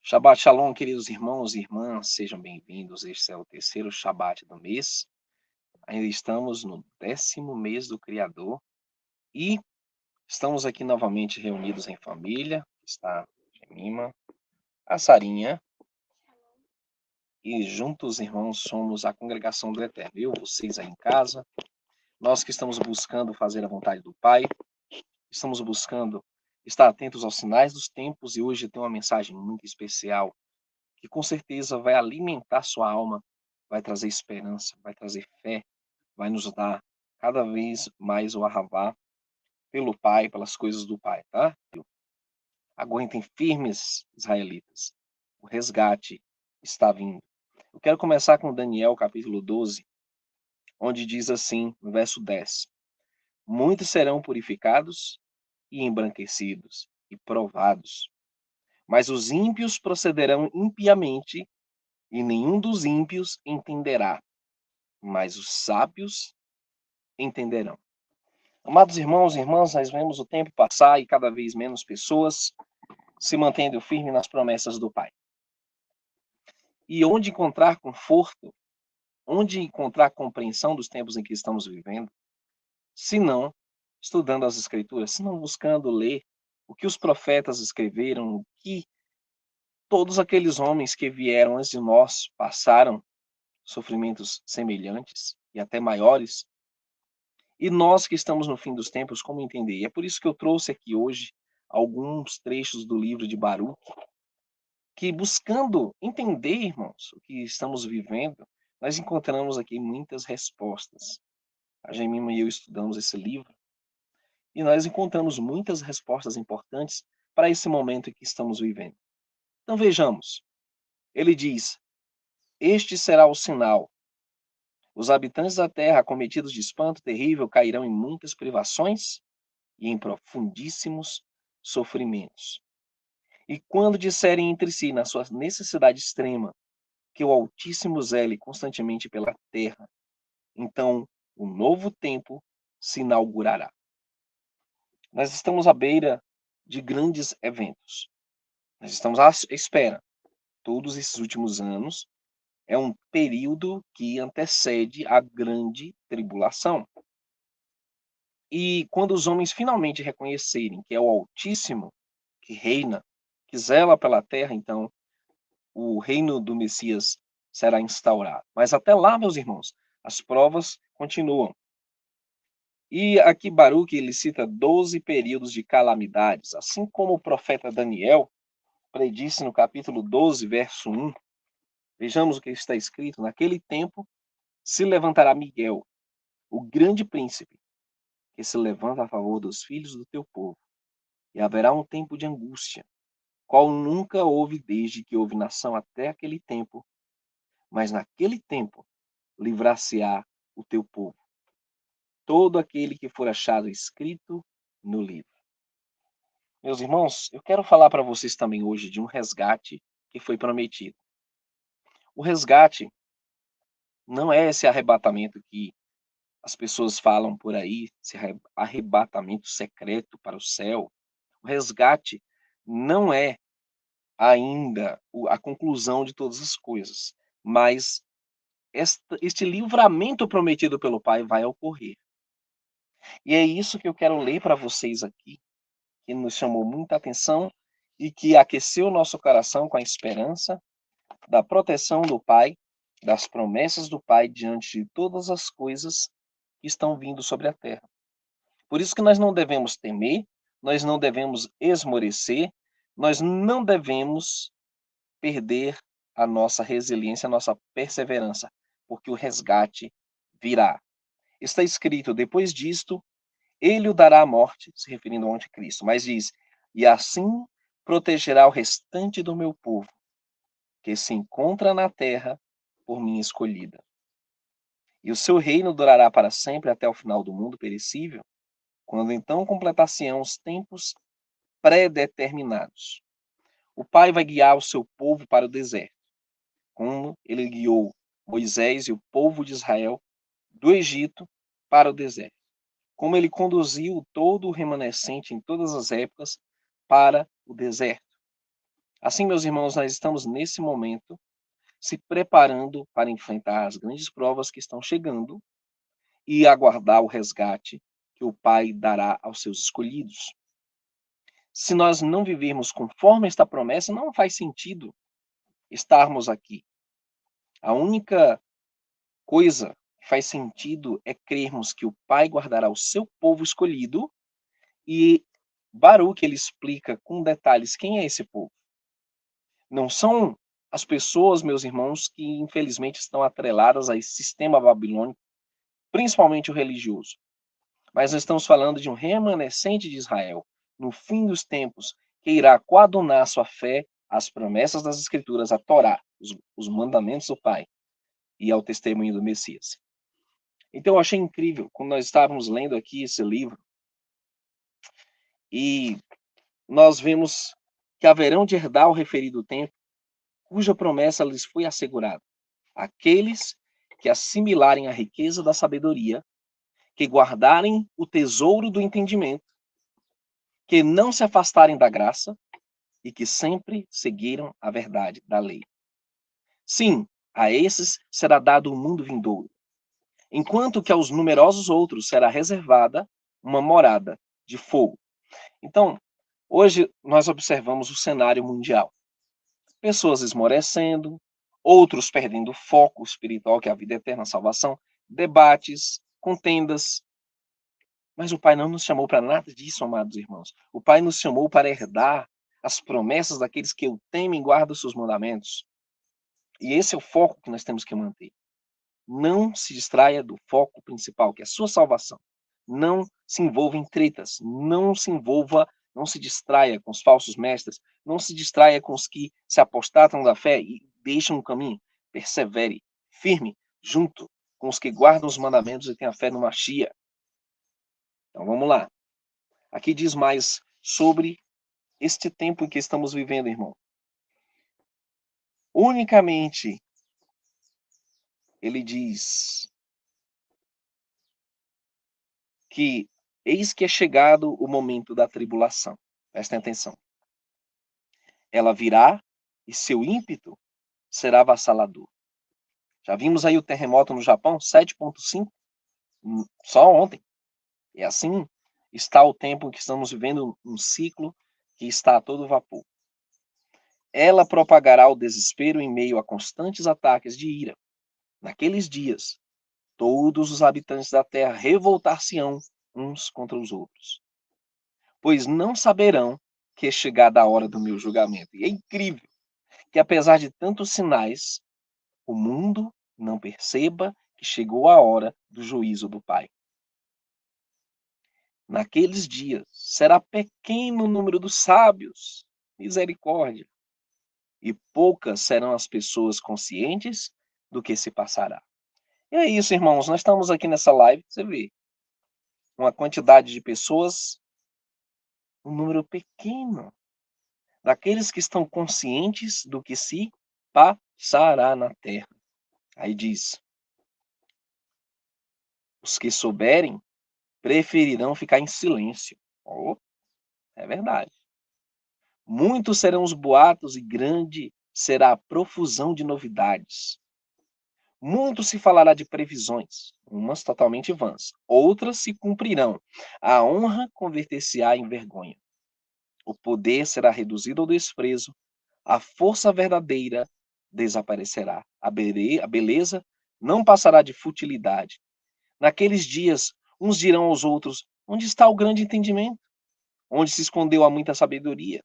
Shabbat Shalom, queridos irmãos e irmãs, sejam bem-vindos. Este é o terceiro Shabbat do mês. Ainda estamos no 10º mês do Criador e estamos aqui novamente reunidos em família. Está a Jemima, a Sarinha e juntos, irmãos, somos a congregação do Eterno. Eu, vocês aí em casa, nós que estamos buscando fazer a vontade do Pai, estamos buscando estar atentos aos sinais dos tempos e hoje tem uma mensagem muito especial que com certeza vai alimentar sua alma, vai trazer esperança, vai trazer fé, vai nos dar cada vez mais o arravá pelo Pai, pelas coisas do Pai, tá? Aguentem firmes, israelitas. O resgate está vindo. Eu quero começar com Daniel, capítulo 12, onde diz assim, no verso 10: Muitos serão purificados e embranquecidos e provados, mas os ímpios procederão impiamente e nenhum dos ímpios entenderá, mas os sábios entenderão. Amados irmãos e irmãs, nós vemos o tempo passar e cada vez menos pessoas se mantendo firmes nas promessas do Pai. E onde encontrar conforto, onde encontrar compreensão dos tempos em que estamos vivendo, se não estudando as Escrituras, se não buscando ler o que os profetas escreveram, o que todos aqueles homens que vieram antes de nós passaram sofrimentos semelhantes e até maiores. E nós que estamos no fim dos tempos, como entender? E é por isso que eu trouxe aqui hoje alguns trechos do livro de Baruch, que buscando entender, irmãos, o que estamos vivendo, nós encontramos aqui muitas respostas. A Gemima e eu estudamos esse livro e nós encontramos muitas respostas importantes para esse momento em que estamos vivendo. Então vejamos, ele diz, este será o sinal. Os habitantes da terra, acometidos de espanto terrível, cairão em muitas privações e em profundíssimos sofrimentos. E quando disserem entre si, na sua necessidade extrema, que o Altíssimo zele constantemente pela terra, então o novo tempo se inaugurará. Nós estamos à beira de grandes eventos. Nós estamos à espera. Todos esses últimos anos é um período que antecede a grande tribulação. E quando os homens finalmente reconhecerem que é o Altíssimo que reina, que zela pela terra, então o reino do Messias será instaurado. Mas até lá, meus irmãos, as provas continuam. E aqui Baruch ele cita 12 períodos de calamidades, assim como o profeta Daniel predisse no capítulo 12, verso 1. Vejamos o que está escrito: naquele tempo se levantará Miguel, o grande príncipe, que se levanta a favor dos filhos do teu povo, e haverá um tempo de angústia, qual nunca houve desde que houve nação até aquele tempo, mas naquele tempo livrar-se-á o teu povo, todo aquele que for achado escrito no livro. Meus irmãos, eu quero falar para vocês também hoje de um resgate que foi prometido. O resgate não é esse arrebatamento que as pessoas falam por aí, esse arrebatamento secreto para o céu. O resgate não é ainda a conclusão de todas as coisas, mas este livramento prometido pelo Pai vai ocorrer. E é isso que eu quero ler para vocês aqui, que nos chamou muita atenção e que aqueceu o nosso coração com a esperança da proteção do Pai, das promessas do Pai diante de todas as coisas que estão vindo sobre a terra. Por isso que nós não devemos temer, nós não devemos esmorecer, nós não devemos perder a nossa resiliência, a nossa perseverança, porque o resgate virá. Está escrito, depois disto, ele o dará à morte, se referindo ao anticristo, mas diz, e assim protegerá o restante do meu povo, que se encontra na terra por mim escolhida. E o seu reino durará para sempre até o final do mundo perecível, quando então completar-se-ão os tempos pré-determinados. O Pai vai guiar o seu povo para o deserto, como ele guiou Moisés e o povo de Israel do Egito para o deserto, como ele conduziu todo o remanescente em todas as épocas para o deserto. Assim, meus irmãos, nós estamos nesse momento se preparando para enfrentar as grandes provas que estão chegando e aguardar o resgate que o Pai dará aos seus escolhidos. Se nós não vivermos conforme esta promessa, não faz sentido estarmos aqui. A única coisa que faz sentido é crermos que o Pai guardará o seu povo escolhido e Baruque ele explica com detalhes quem é esse povo. Não são as pessoas, meus irmãos, que infelizmente estão atreladas a esse sistema babilônico, principalmente o religioso. Mas nós estamos falando de um remanescente de Israel, no fim dos tempos, que irá coadunar sua fé às promessas das Escrituras, à Torá, os mandamentos do Pai, e ao testemunho do Messias. Então eu achei incrível, quando nós estávamos lendo aqui esse livro, e nós vemos que haverão de herdar o referido tempo, cuja promessa lhes foi assegurada. Aqueles que assimilarem a riqueza da sabedoria, que guardarem o tesouro do entendimento, que não se afastarem da graça e que sempre seguiram a verdade da lei. Sim, a esses será dado o mundo vindouro, enquanto que aos numerosos outros será reservada uma morada de fogo. Então, hoje nós observamos o cenário mundial. Pessoas esmorecendo, outros perdendo o foco espiritual, que é a vida eterna, a salvação, debates, contendas. Mas o Pai não nos chamou para nada disso, amados irmãos. O Pai nos chamou para herdar as promessas daqueles que o temem e guardam os seus mandamentos. E esse é o foco que nós temos que manter. Não se distraia do foco principal, que é a sua salvação. Não se envolva em tretas, não se distraia com os falsos mestres, não se distraia com os que se apostatam da fé e deixam o caminho. Persevere, firme, junto com os que guardam os mandamentos e têm a fé no Machia. Então vamos lá. Aqui diz mais sobre este tempo em que estamos vivendo, irmão. Unicamente, ele diz que eis que é chegado o momento da tribulação. Prestem atenção. Ela virá e seu ímpeto será avassalador. Já vimos aí o terremoto no Japão, 7,5, só ontem. E assim está o tempo em que estamos vivendo um ciclo que está a todo vapor. Ela propagará o desespero em meio a constantes ataques de ira. Naqueles dias, todos os habitantes da terra revoltar-se-ão uns contra os outros, pois não saberão que é chegada a hora do meu julgamento. E é incrível que, apesar de tantos sinais, o mundo não perceba que chegou a hora do juízo do Pai. Naqueles dias será pequeno o número dos sábios, misericórdia, e poucas serão as pessoas conscientes do que se passará. E é isso, irmãos, nós estamos aqui nessa live, você vê, uma quantidade de pessoas, um número pequeno, daqueles que estão conscientes do que se passará na terra. Aí diz: os que souberem preferirão ficar em silêncio. Oh, é verdade. Muitos serão os boatos e grande será a profusão de novidades. Muito se falará de previsões, umas totalmente vãs, outras se cumprirão. A honra converter-se-á em vergonha. O poder será reduzido ao desprezo, a força verdadeira desaparecerá. A beleza não passará de futilidade. Naqueles dias, uns dirão aos outros: onde está o grande entendimento? Onde se escondeu a muita sabedoria?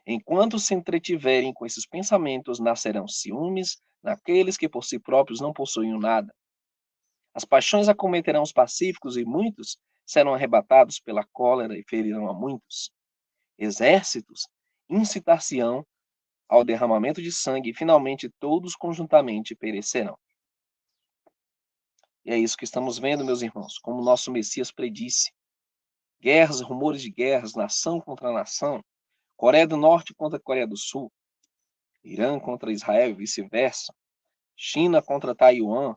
Enquanto se entretiverem com esses pensamentos, nascerão ciúmes naqueles que por si próprios não possuem nada. As paixões acometerão os pacíficos e muitos serão arrebatados pela cólera e ferirão a muitos. Exércitos incitar-se-ão ao derramamento de sangue e finalmente todos conjuntamente perecerão. E é isso que estamos vendo, meus irmãos, como nosso Messias predisse. Guerras, rumores de guerras, nação contra nação, Coreia do Norte contra a Coreia do Sul, Irã contra Israel e vice-versa, China contra Taiwan,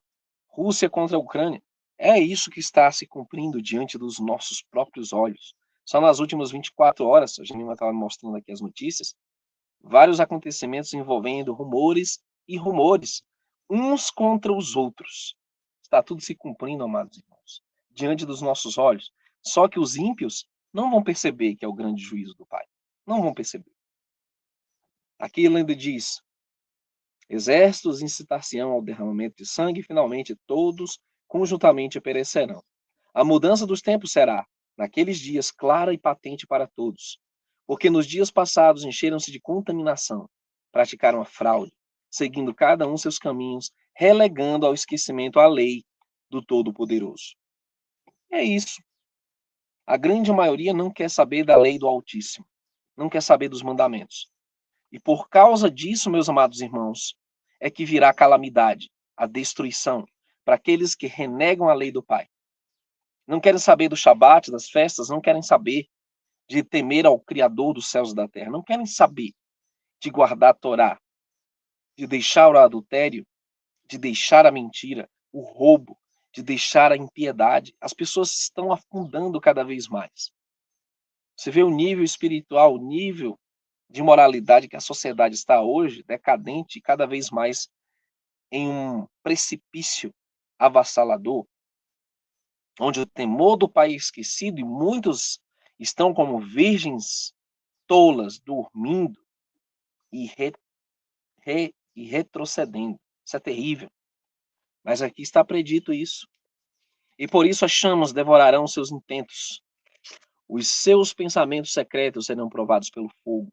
Rússia contra a Ucrânia. É isso que está se cumprindo diante dos nossos próprios olhos. Só nas últimas 24 horas, a Janima estava mostrando aqui as notícias, vários acontecimentos envolvendo rumores e rumores, uns contra os outros. Está tudo se cumprindo, amados irmãos, diante dos nossos olhos. Só que os ímpios não vão perceber que é o grande juízo do Pai. Não vão perceber. Aqui ele ainda diz: exércitos incitar-se-ão ao derramamento de sangue, e finalmente todos conjuntamente perecerão. A mudança dos tempos será, naqueles dias, clara e patente para todos, porque nos dias passados encheram-se de contaminação, praticaram a fraude, seguindo cada um seus caminhos, relegando ao esquecimento a lei do Todo-Poderoso. É isso. A grande maioria não quer saber da lei do Altíssimo, não quer saber dos mandamentos. E por causa disso, meus amados irmãos, é que virá a calamidade, a destruição, para aqueles que renegam a lei do Pai. Não querem saber do Shabat, das festas, não querem saber de temer ao Criador dos céus e da terra, não querem saber de guardar a Torá, de deixar o adultério, de deixar a mentira, o roubo, de deixar a impiedade. As pessoas estão afundando cada vez mais. Você vê o nível espiritual, o nível de moralidade que a sociedade está hoje, decadente, cada vez mais em um precipício avassalador, onde o temor do Pai é esquecido e muitos estão como virgens tolas, dormindo e, e retrocedendo. Isso é terrível. Mas aqui está predito isso. E por isso as chamas devorarão seus intentos. Os seus pensamentos secretos serão provados pelo fogo.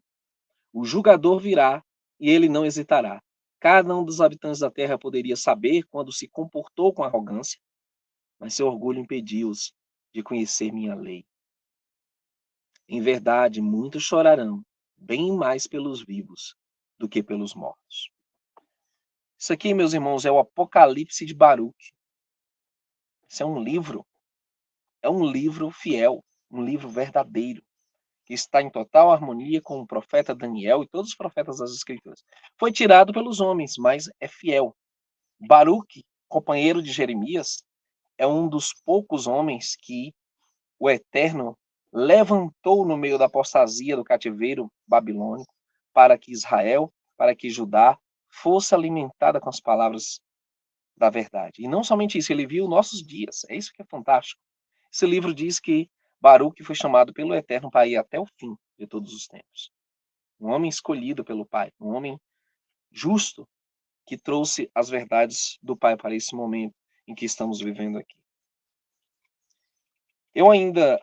O julgador virá e ele não hesitará. Cada um dos habitantes da terra poderia saber quando se comportou com arrogância, mas seu orgulho impediu-os de conhecer minha lei. Em verdade, muitos chorarão, bem mais pelos vivos do que pelos mortos. Isso aqui, meus irmãos, é o Apocalipse de Baruque. Isso é um livro fiel, um livro verdadeiro, que está em total harmonia com o profeta Daniel e todos os profetas das Escrituras. Foi tirado pelos homens, mas é fiel. Baruque, companheiro de Jeremias, é um dos poucos homens que o Eterno levantou no meio da apostasia do cativeiro babilônico para que Israel, para que Judá fosse alimentada com as palavras da verdade. E não somente isso, ele viu nossos dias. É isso que é fantástico. Esse livro diz que Baruque foi chamado pelo Eterno para ir até o fim de todos os tempos. Um homem escolhido pelo Pai, um homem justo que trouxe as verdades do Pai para esse momento em que estamos vivendo aqui. Eu ainda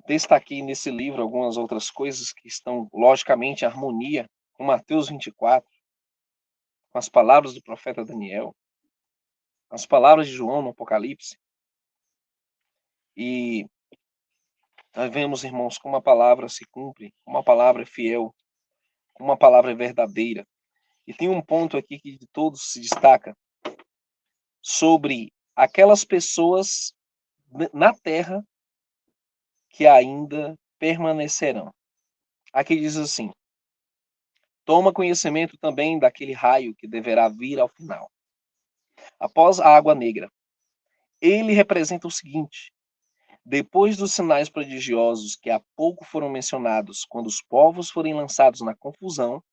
destaquei nesse livro algumas outras coisas que estão, logicamente, em harmonia com Mateus 24, com as palavras do profeta Daniel, as palavras de João no Apocalipse. E nós vemos, irmãos, como a palavra se cumpre, como a palavra é fiel, como a palavra é verdadeira. E tem um ponto aqui que de todos se destaca sobre aquelas pessoas na terra que ainda permanecerão. Aqui diz assim: toma conhecimento também daquele raio que deverá vir ao final, após a água negra. Ele representa o seguinte: depois dos sinais prodigiosos que há pouco foram mencionados, quando os povos forem lançados na confusão,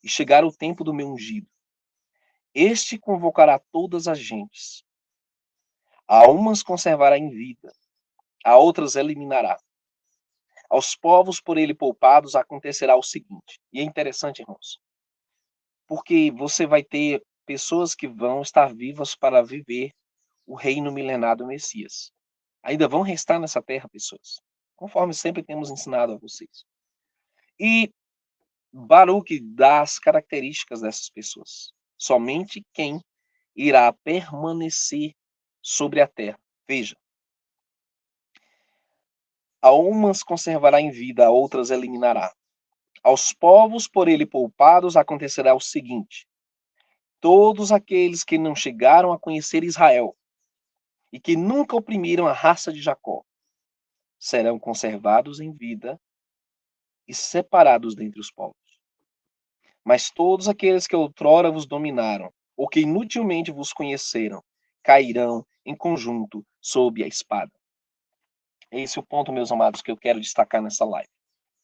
e chegar o tempo do meu ungido, este convocará todas as gentes. A umas conservará em vida, a outras eliminará. Aos povos por ele poupados acontecerá o seguinte, e é interessante, irmãos, porque você vai ter pessoas que vão estar vivas para viver o reino milenar do Messias. Ainda vão restar nessa terra pessoas, conforme sempre temos ensinado a vocês. E Baruque dá as características dessas pessoas. Somente quem irá permanecer sobre a terra. Veja, a umas conservará em vida, a outras eliminará. Aos povos por ele poupados acontecerá o seguinte: todos aqueles que não chegaram a conhecer Israel e que nunca oprimiram a raça de Jacó serão conservados em vida e separados dentre os povos. Mas todos aqueles que outrora vos dominaram, ou que inutilmente vos conheceram, cairão em conjunto sob a espada. Esse é o ponto, meus amados, que eu quero destacar nessa live.